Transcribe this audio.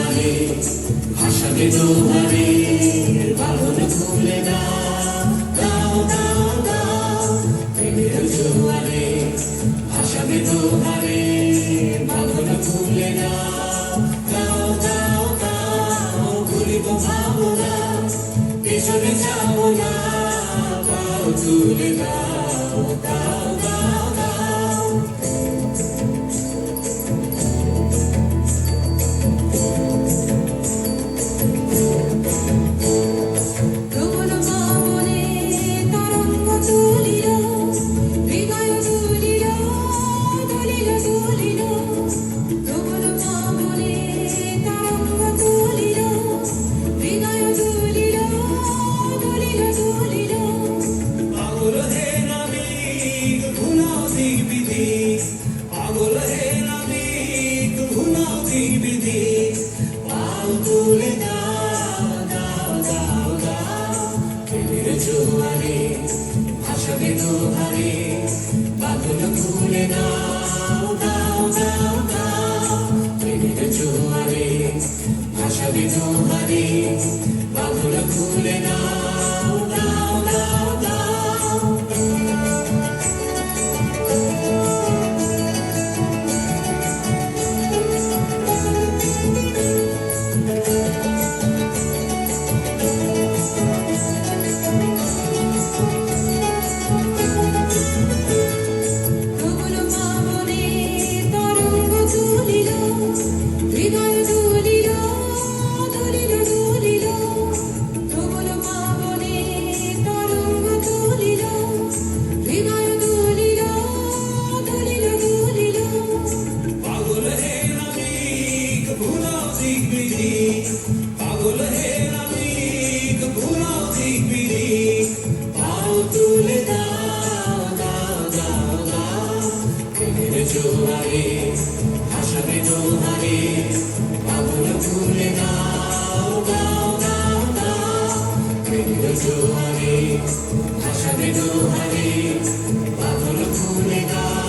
জোয়ারে ভাসাবে দোহারে বাঁধন খুলে দাও দাও দাও দাও প্রেমের জোয়ারে ভাসাবে দোহারে বাঁধন খুলে দাও দাও দাও দাও ভুলিব ভাবনা পেছনে যাব না পাও তুলে দাও দাও দাও দাও জোয়ারে ভাসাবে দোহারে বাঁধন খুলে দাও দাও দাও দাও প্রেমের জোয়ারে ভাসাবে দোহারে বাঁধন খুলে দাও দাও দাও দাও পাগল হে নাবিক ভুলাও দিক বিদিক পাও তুলে দাও দাও দাও দাও প্রেমের জোয়ারে ভাসাবে দোহারে বাঁধন খুলে দাও দাও দাও দাও প্রেমের জোয়ারে ভাসাবে দোহারে বাঁধন খুলে দাও